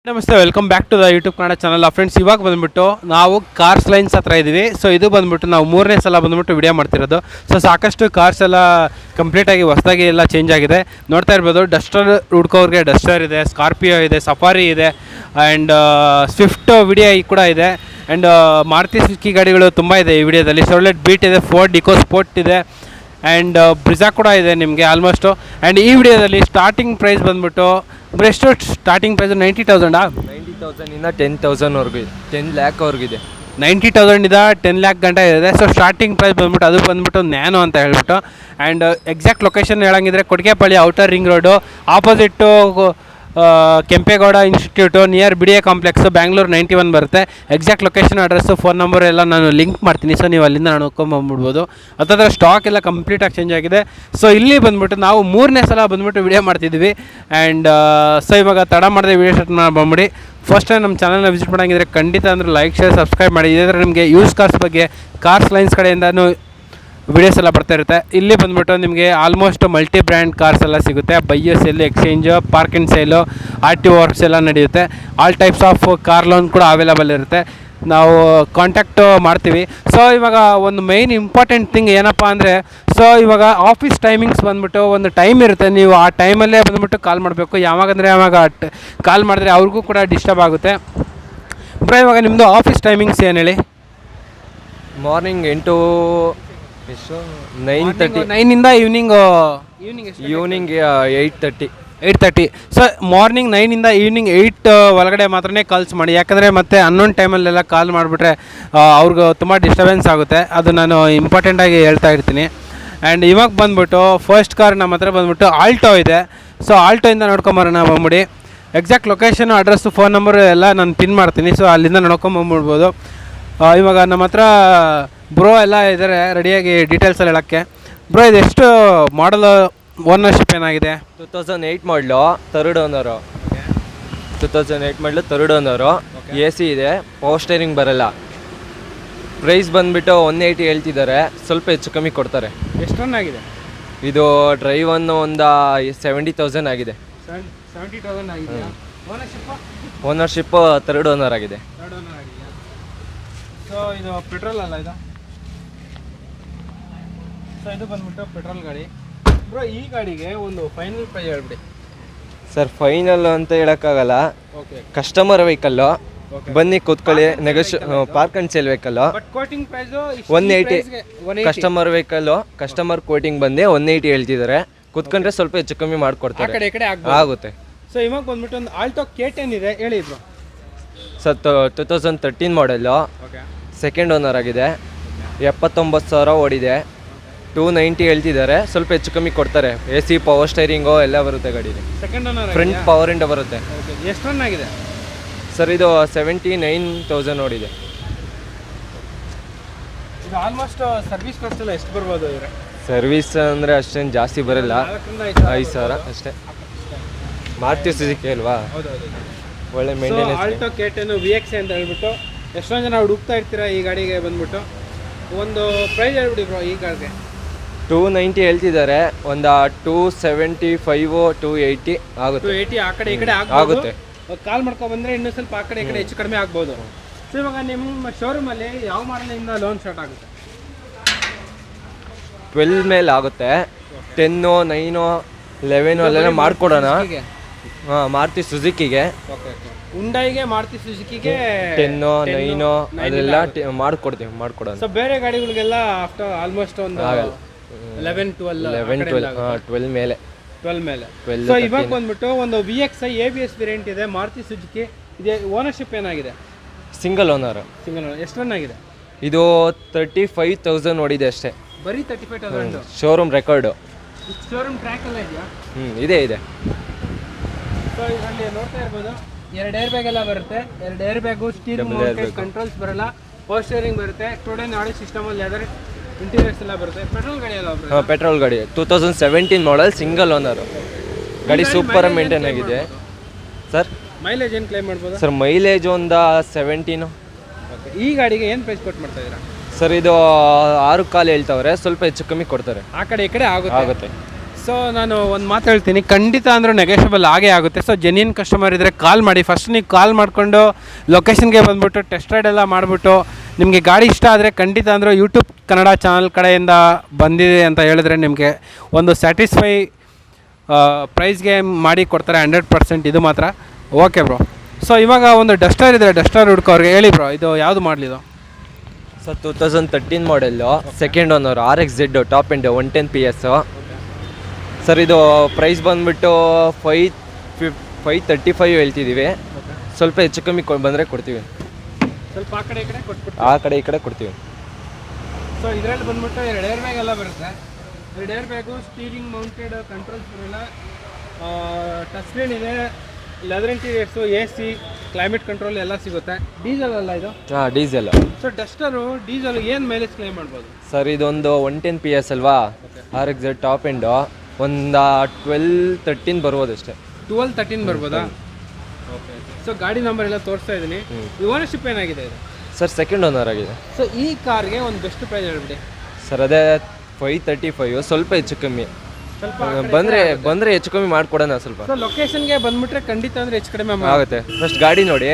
ನಮಸ್ತೆ, welcome back to the YouTube Kannada channel. Friends, ಇವಾಗ ಬಂದ್ಬಿಟ್ಟು ನಾವು ಕಾರ್ಸ್ ಲೈನ್ಸ್ ಹತ್ರ ಇದ್ದೀವಿ. ಸೊ ಇದು ಬಂದ್ಬಿಟ್ಟು ನಾವು ಮೂರನೇ ಸಲ ಬಂದ್ಬಿಟ್ಟು ವಿಡಿಯೋ ಮಾಡ್ತಿರೋದು. ಸೊ ಸಾಕಷ್ಟು ಕಾರ್ಸ್ ಎಲ್ಲ ಕಂಪ್ಲೀಟಾಗಿ ಹೊಸದಾಗಿ ಎಲ್ಲ ಚೇಂಜ್ ಆಗಿದೆ. ನೋಡ್ತಾ ಇರ್ಬೋದು, ಡಸ್ಟರ್ ಹುಡ್ಕೋರ್ಗೆ ಡಸ್ಟರ್ ಇದೆ, ಸ್ಕಾರ್ಪಿಯೋ ಇದೆ, ಸಫಾರಿ ಇದೆ, ಆ್ಯಂಡ್ ಸ್ವಿಫ್ಟ್ ವಿಡಿಯೋ ಕೂಡ ಇದೆ. ಆ್ಯಂಡ್ ಮಾರುತಿ ಸುಜುಕಿ ಗಾಡಿಗಳು ತುಂಬ ಇದೆ ಈ ವಿಡಿಯೋದಲ್ಲಿ. ಶೆವ್ರೊಲೆಟ್ ಬೀಟ್ ಇದೆ, ಫೋರ್ಡ್ ಇಕೋ ಸ್ಪೋರ್ಟ್ ಇದೆ, ಆ್ಯಂಡ್ ಬ್ರಿಜಾ ಕೂಡ ಇದೆ ನಿಮಗೆ ಆಲ್ಮೋಸ್ಟು. ಆ್ಯಂಡ್ ಈ ವಿಡಿಯೋದಲ್ಲಿ ಸ್ಟಾರ್ಟಿಂಗ್ ಪ್ರೈಸ್ ಬಂದ್ಬಿಟ್ಟು ಎಷ್ಟು ಸ್ಟಾರ್ಟಿಂಗ್ ಪ್ರೈಸ್ 90,000 90,000 10,000ವರೆಗೂ ಇದೆ, 10 ಲ್ಯಾಕ್ವರೆಗಿದೆ. 90,000 10 ಲ್ಯಾಕ್ ಗಂಟೆ ಇದೆ. ಸೊ ಸ್ಟಾರ್ಟಿಂಗ್ ಪ್ರೈಸ್ ಬಂದ್ಬಿಟ್ಟು ಅದು ಬಂದ್ಬಿಟ್ಟು ನ್ಯಾನೋ ಅಂತ ಹೇಳ್ಬಿಟ್ಟು. ಆ್ಯಂಡ್ ಎಕ್ಸಾಕ್ಟ್ ಲೊಕೇಶನ್ ಹೇಳಂಗಿದ್ರೆ Kottigepalli outer ring road opposite Kempegowda institute near B D A complex, Bangalore 91 ಬರುತ್ತೆ. Exact location address phone number ಎಲ್ಲ ನಾನು ಲಿಂಕ್ ಮಾಡ್ತೀನಿ. ಸೊ ನೀವು ಅಲ್ಲಿಂದ ನೋಡ್ಕೊಂಬಂದ್ಬಿಡ್ಬೋದು. ಹತ್ತಿರ ಸ್ಟಾಕ್ ಎಲ್ಲ ಕಂಪ್ಲೀಟಾಗಿ ಚೇಂಜ್ ಆಗಿದೆ. ಸೊ ಇಲ್ಲಿ ಬಂದ್ಬಿಟ್ಟು ನಾವು ಮೂರನೇ ಸಲ ಬಂದ್ಬಿಟ್ಟು ವಿಡಿಯೋ ಮಾಡ್ತಿದ್ವಿ. ಆ್ಯಂಡ್ ಸೊ ಇವಾಗ ತಡ ಮಾಡಿದೆ ವಿಡಿಯೋ ಸ್ಟಾರ್ಟ್ ಬಂದ್ಬಿಡಿ. ಫಸ್ಟ್ ಟೈಮ್ ನಮ್ಮ ಚಾನಲ್ನ ವಿಸಿಟ್ ಮಾಡೋಂಗಿದ್ರೆ ಖಂಡಿತ ಅಂದರೆ ಲೈಕ್, ಶೇರ್, ಸಬ್ಸ್ಕ್ರೈಬ್ ಮಾಡಿ. ಇದೇ ಥರ ನಿಮಗೆ ಯೂಸ್ ಕಾರ್ಸ್ ಬಗ್ಗೆ ಕಾರ್ಸ್ ಲೈನ್ಸ್ ಕಡೆಯಿಂದನೂ ವಿಡಿಯೋಸ್ ಎಲ್ಲ ಬರ್ತಾ ಇರುತ್ತೆ. ಇಲ್ಲಿ ಬಂದ್ಬಿಟ್ಟು ನಿಮಗೆ ಆಲ್ಮೋಸ್ಟ್ ಮಲ್ಟಿ ಬ್ರ್ಯಾಂಡ್ ಕಾರ್ಸ್ ಎಲ್ಲ ಸಿಗುತ್ತೆ. ಬೈಯೋ sale, exchange, park and sale, R T works ಎಲ್ಲ ನಡೆಯುತ್ತೆ. All types of car loan ಕೂಡ ಅವೈಲೇಬಲ್ ಇರುತ್ತೆ. ನಾವು ಕಾಂಟ್ಯಾಕ್ಟು ಮಾಡ್ತೀವಿ. ಸೊ ಇವಾಗ ಒಂದು ಮೇಯ್ನ್ ಇಂಪಾರ್ಟೆಂಟ್ ಥಿಂಗ್ ಏನಪ್ಪ ಅಂದರೆ, ಸೊ ಇವಾಗ ಆಫೀಸ್ ಟೈಮಿಂಗ್ಸ್ ಬಂದ್ಬಿಟ್ಟು ಒಂದು ಟೈಮ್ ಇರುತ್ತೆ. ನೀವು ಆ ಟೈಮಲ್ಲೇ ಬಂದ್ಬಿಟ್ಟು ಕಾಲ್ ಮಾಡಬೇಕು. ಯಾವಾಗಂದರೆ ಯಾವಾಗ ಕಾಲ್ ಮಾಡಿದ್ರೆ ಅವ್ರಿಗೂ ಕೂಡ ಡಿಸ್ಟರ್ಬ್ ಆಗುತ್ತೆ. ಬ್ರೋ, ಇವಾಗ ನಿಮ್ಮದು ಆಫೀಸ್ ಟೈಮಿಂಗ್ಸ್ ಏನು ಹೇಳಿ? Morning 9 evening 8:30. So morning 9 evening 8 ಒಳಗಡೆ ಮಾತ್ರನೇ ಕಾಲ್ಸ್ ಮಾಡಿ. ಯಾಕಂದರೆ ಮತ್ತೆ ಅನ್ನೊಂದು ಟೈಮಲ್ಲೆಲ್ಲ ಕಾಲ್ ಮಾಡಿಬಿಟ್ರೆ ಅವ್ರಿಗೂ ತುಂಬ ಡಿಸ್ಟರ್ಬೆನ್ಸ್ ಆಗುತ್ತೆ. ಅದು ನಾನು ಇಂಪಾರ್ಟೆಂಟಾಗಿ ಹೇಳ್ತಾ ಇರ್ತೀನಿ. ಆ್ಯಂಡ್ ಇವಾಗ ಬಂದ್ಬಿಟ್ಟು ಫಸ್ಟ್ ಕಾರ್ ನಮ್ಮ ಹತ್ರ ಬಂದ್ಬಿಟ್ಟು ಆಲ್ಟೋ ಇದೆ. ಸೊ ಆಲ್ಟೋಯಿಂದ ನೋಡ್ಕೊಂಬರೋಣ ಬಂದ್ಬಿಡಿ. Exact location, address, phone number ಎಲ್ಲ ನಾನು ಪಿನ್ ಮಾಡ್ತೀನಿ. ಸೊ ಅಲ್ಲಿಂದ ನೋಡ್ಕೊಂಬಂದ್ಬಿಡ್ಬೋದು. ಇವಾಗ ನಮ್ಮ ಹತ್ರ ಬ್ರೋ ಎಲ್ಲ ಇದ್ದಾರೆ ರೆಡಿಯಾಗಿ ಡೀಟೇಲ್ಸ್ ಎಲ್ಲ ಹೇಳೋಕ್ಕೆ. ಬ್ರೋ, ಇದು ಎಷ್ಟು ಮಾಡಲು, ಓನರ್ಶಿಪ್ ಏನಾಗಿದೆ? 2008 ಮಾಡಲು, ಥರ್ಡ್ ಓನರು. 2008 ಮಾಡಲು, ಥರ್ಡ್ ಓನರು. ಎ ಸಿ ಇದೆ, ಪವರ್ ಸ್ಟೇರಿಂಗ್ ಬರಲ್ಲ. ಪ್ರೈಸ್ ಬಂದುಬಿಟ್ಟು 180 ಹೇಳ್ತಿದ್ದಾರೆ. ಸ್ವಲ್ಪ ಹೆಚ್ಚು ಕಮ್ಮಿ ಕೊಡ್ತಾರೆ. ಎಷ್ಟು ರನ್ ಆಗಿದೆ ಇದು? ಡ್ರೈವನ್ನು ಒಂದು 70,000 ಆಗಿದೆ. 70,000 ಆಗಿದೆ. ಓನರ್ಶಿಪ್ಪು ಥರ್ಡ್ ಓನರ್ ಆಗಿದೆ. ಸೊ ಇದು ಪೆಟ್ರೋಲ್ ಅಲ್ಲ ಇದು? ಸೊ ಇದು ಬಂದ್ಬಿಟ್ಟು ಪೆಟ್ರೋಲ್ ಗಾಡಿ. ಬ್ರೋ, ಈ ಗಾಡಿಗೆ ಒಂದು ಫೈನಲ್ ಪ್ರೈಸ್ ಹೇಳ್ಬಿಡಿ. ಸರ್, ಫೈನಲ್ ಅಂತ ಹೇಳೋಕ್ಕಾಗಲ್ಲ. ಓಕೆ, ಕಸ್ಟಮರ್ ವೆಹಿಕಲ್ಲು, ಬನ್ನಿ ಕೂತ್ಕೊಳ್ಳಿ. Park and sale vehicle, but quoting price 180. Customer vehicle, customer coating ಬಂದು 180 ಹೇಳ್ತಿದ್ದಾರೆ. ಕೂತ್ಕೊಂಡ್ರೆ ಸ್ವಲ್ಪ ಹೆಚ್ಚು ಕಮ್ಮಿ ಮಾಡಿಕೊಡ್ತಾರೆ, ಆ ಕಡೆ ಈ ಕಡೆ ಆಗುತ್ತೆ. ಸೊ ಇವಾಗ ಬಂದ್ಬಿಟ್ಟು ಒಂದು ಆಲ್ಟೋ K10 ಇದೆ, ಹೇಳಿ bro. Sir, 2013 model, okay, second owner ಆಗಿದೆ. 79,000 ಓಡಿದೆ. 290 ಹೇಳ್ತಿದ್ದಾರೆ. ಸ್ವಲ್ಪ ಹೆಚ್ಚು ಕಮ್ಮಿ ಕೊಡ್ತಾರೆ. ಎ ಸಿ, ಪವರ್ ಸ್ಟೈರಿಂಗು ಎಲ್ಲ ಬರುತ್ತೆ ಗಾಡೀಲಿ. ಸೆಕೆಂಡ್ ಓನರ್, ಫ್ರಂಟ್ ಪವರ್ ಇಂಡ ಬರುತ್ತೆ. ಓಕೆ, ಎಷ್ಟು ರನ್ ಆಗಿದೆ? ಸರ್, ಇದು 79,000 ಓಡಿದೆ. ಇದು ಆಲ್ಮೋಸ್ಟ್ ಸರ್ವಿಸ್ ಕಾಸ್ಟ್ ಎಲ್ಲ ಎಷ್ಟು ಬರ್ಬೋದು ಇದ್ರೆ? ಸರ್ವಿಸ್ ಅಂದರೆ ಅಷ್ಟೇನು ಜಾಸ್ತಿ ಬರಲ್ಲ, 5,000 ಅಷ್ಟೇ. ಮಾರುತಿ ಸುಜುಕಿ ಅಲ್ವಾ, ಒಳ್ಳೆ ಮೇಂಟೆನೆನ್ಸ್. ಆಲ್ಟೋ K10 VX ಅಂತ ಹೇಳ್ಬಿಟ್ಟು ಎಷ್ಟೊಂದು ಜನ ಹುಡುಕ್ತಾ ಇರ್ತೀರಾ ಈ ಗಾಡಿಗೆ ಬಂದ್ಬಿಟ್ಟು. ಒಂದು ಪ್ರೈಸ್ ಹೇಳ್ಬಿಡಿ ಬ್ರೋ ಈ ಗಾಡಿಗೆ. 290 ಹೇಳ್ತಿದ್ದಾರೆ. ಒಂದು 275 280 ಆಗುತ್ತೆ. 280 ಆ ಕಡೆ ಈ ಕಡೆ ಆಗುತ್ತೆ. ಕಾಲ್ ಮಾಡ್ಕೊ ಬಂದರೆ ಇನ್ನೂ ಸ್ವಲ್ಪ ಆ ಕಡೆ ಈ ಕಡೆ ಹೆಚ್ಚು ಕಡಿಮೆ ಆಗ್ಬೋದು. ಸೊ ಇವಾಗ ನಿಮ್ಮ ಶೋರೂಮಲ್ಲಿ ಯಾವ ಮಾಡಲಿಂದ ಲೋನ್ ಸ್ಟಾರ್ಟ್ ಆಗುತ್ತೆ? 12 ಮೇಲೆ ಆಗುತ್ತೆ. 10 9 11 ಅಲ್ಲೆಲ್ಲ ಮಾಡಿಕೊಡೋಣ. ಹಾಂ, ಮಾರುತಿ ಸುಜುಕಿಗೆ, ಹುಂಡೈಗೆ, ಮಾರುತಿ ಸುಜುಕಿಗೆ 10 9 ಅದೆಲ್ಲ ಮಾಡಿಕೊಡೋಣ. ಸೊ ಬೇರೆ ಗಾಡಿಗಳಿಗೆಲ್ಲ ಆಫ್ಟರ್ ಆಲ್ಮೋಸ್ಟ್ ಒಂದು 12 ಮೇಲೆ. ಸೊ ಇವಾಗ ಬಂದ್ಬಿಟ್ಟು ಒಂದು VXi ABS ವೇರಿಯಂಟ್ ಇದೆ ಮಾರುತಿ ಸುಜುಕಿ. ಇದೆ ಓನರ್ಶಿಪ್ ಏನಾಗಿದೆ? Single owner. ಎಷ್ಟು ರನ್ ಆಗಿದೆ? ಇದು 35,000 ಓಡಿದೆ ಅಷ್ಟೇ. ಬರೀ 35,000. Showroom record. ಶೋರೂಮ್ ಟ್ರ್ಯಾಕ್ ಎಲ್ಲ ಇದೆಯಾ? ಇದೆ. ಸೊ ಇದರಲ್ಲಿ ನೋಡ್ತಾ ಇರ್ಬೋದು, 2 ಏರ್ ಬ್ಯಾಗ್ ಎಲ್ಲ ಬರುತ್ತೆ. 2 air bag, steering mounted controls ಬರಲ್ಲ, ಪವರ್ ಸ್ಟೇರಿಂಗ್ ಬರುತ್ತೆ, ಟುಡೇ ನಾಳೆ ಸಿಸ್ಟಮಲ್ಲಿ ಲೆದರ್ ಇಂಟೀರಿಯರ್ಸ್ ಎಲ್ಲ ಬರುತ್ತೆ. ಪೆಟ್ರೋಲ್ ಗಾಡಿ ಅಲ್ಲ? ಹಾಂ, ಪೆಟ್ರೋಲ್ ಗಾಡಿ. 2017 ಮಾಡೆಲ್, ಸಿಂಗಲ್ ಓನರು. ಗಾಡಿ ಸೂಪರ್ ಮೇಂಟೈನ್ ಆಗಿದೆ. ಸರ್, ಮೈಲೇಜ್ ಏನು ಕ್ಲೈಮ್ ಮಾಡ್ಬೋದು? ಸರ್, ಮೈಲೇಜ್ ಒಂದು 17. ಓಕೆ, ಈ ಗಾಡಿಗೆ ಏನು ಪ್ರೈಸ್ ಕೊಟ್ಟು ಮಾಡ್ತಾ ಇದ್ದೀರಾ? ಸರ್, ಇದು 6 ಕಾಲು ಹೇಳ್ತವ್ರೆ. ಸ್ವಲ್ಪ ಹೆಚ್ಚು ಕಮ್ಮಿ ಕೊಡ್ತಾರೆ, ಆ ಕಡೆ ಈ ಕಡೆ ಆಗುತ್ತೆ. ಸೊ ನಾನು ಒಂದು ಮಾತು ಹೇಳ್ತೀನಿ, ಖಂಡಿತ ಅಂದರೂ ನೆಗೆಷಬಲ್ ಆಗೇ ಆಗುತ್ತೆ. ಸೊ ಜೆನ್ಯೂನ್ ಕಸ್ಟಮರ್ ಇದ್ದರೆ ಕಾಲ್ ಮಾಡಿ. ಫಸ್ಟ್ ನೀವು ಕಾಲ್ ಮಾಡಿಕೊಂಡು ಲೊಕೇಶನ್ಗೆ ಬಂದುಬಿಟ್ಟು ಟೆಸ್ಟ್ ರೈಡ್ ಎಲ್ಲ ಮಾಡಿಬಿಟ್ಟು ನಿಮಗೆ ಗಾಡಿ ಇಷ್ಟ ಆದರೆ ಖಂಡಿತ ಅಂದರೂ ಯೂಟ್ಯೂಬ್ ಕನ್ನಡ ಚಾನಲ್ ಕಡೆಯಿಂದ ಬಂದಿದೆ ಅಂತ ಹೇಳಿದ್ರೆ ನಿಮಗೆ ಒಂದು ಸ್ಯಾಟಿಸ್ಫೈ ಪ್ರೈಸ್ಗೆ ಮಾಡಿ ಕೊಡ್ತಾರೆ 100%. ಇದು ಮಾತ್ರ ಓಕೆ ಬ್ರೋ. ಸೊ ಇವಾಗ ಒಂದು ಡಸ್ಟರ್ ಇದೆ, ಡಸ್ಟರ್ ಹುಡ್ಕೋರಿಗೆ ಹೇಳಿ ಬ್ರೋ, ಇದು ಯಾವುದು ಮಾಡಲಿದು? Sir 2013 model, second owner, RXZ top end 110 PS. Sir ಇದು ಪ್ರೈಸ್ ಬಂದುಬಿಟ್ಟು 535 ಹೇಳ್ತಿದ್ದೀವಿ. ಸ್ವಲ್ಪ ಹೆಚ್ಚು ಕಮ್ಮಿ ಬಂದರೆ ಕೊಡ್ತೀವಿ. ಸ್ವಲ್ಪ ಆ ಕಡೆ ಈ ಕಡೆ ಕೊಟ್ಬಿಟ್ಟು ಆ ಕಡೆ ಈ ಕಡೆ ಕೊಡ್ತೀವಿ. ಸೊ ಇದರಲ್ಲಿ ಬಂದ್ಬಿಟ್ಟು 2 ಏರ್ ಬ್ಯಾಗ್ ಎಲ್ಲ ಬರುತ್ತೆ. 2 air bag, steering mounted controls ಬರೋಲ್ಲ, ಟಚ್ ಸ್ಕ್ರೀನ್ ಇದೆ, leather interiors, AC, climate control ಎಲ್ಲ ಸಿಗುತ್ತೆ. ಡೀಸೆಲ್ ಅಲ್ಲ ಇದು? ಹಾಂ, ಡೀಸೆಲ್. ಸೊ ಡಸ್ಟರು ಡೀಸೆಲ್ ಏನು ಮೈಲೇಜ್ ಕ್ಲೈಮ್ ಮಾಡ್ಬೋದು ಸರ್ ಇದೊಂದು 110 PS ಅಲ್ವಾ, RXZ ಟಾಪ್ ಎಂಡು ಒಂದು 12-13 ಬರ್ಬೋದು ಅಷ್ಟೇ. 12-13 ಬರ್ಬೋದಾ? ಓಕೆ. ಸೊ ಗಾಡಿ ನಂಬರ್ ಎಲ್ಲ ತೋರಿಸ್ತಾ ಇದ್ದೀನಿ. ಈ ಓನರ್ಶಿಪ್ ಏನಾಗಿದೆ ಇದು? ಸರ್ ಸೆಕೆಂಡ್ ಓನರ್ ಆಗಿದೆ. ಸೊ ಈ ಕಾರ್ಗೆ ಒಂದು ಬೆಸ್ಟ್ ಪ್ರೈಸ್ ಹೇಳ್ಬಿಡಿ ಸರ್. ಅದೇ 535, ಸ್ವಲ್ಪ ಹೆಚ್ಚು ಕಮ್ಮಿ ಸ್ವಲ್ಪ ಬಂದರೆ ಹೆಚ್ಚು ಕಮ್ಮಿ ಮಾಡಿಕೊಡೋಣ ಸ್ವಲ್ಪ. ಸೊ ಲೊಕೇಶನ್ಗೆ ಬಂದ್ಬಿಟ್ರೆ ಖಂಡಿತ ಅಂದರೆ ಹೆಚ್ಚು ಕಡಿಮೆ ಆಗುತ್ತೆ. ಫಸ್ಟ್ ಗಾಡಿ ನೋಡಿ,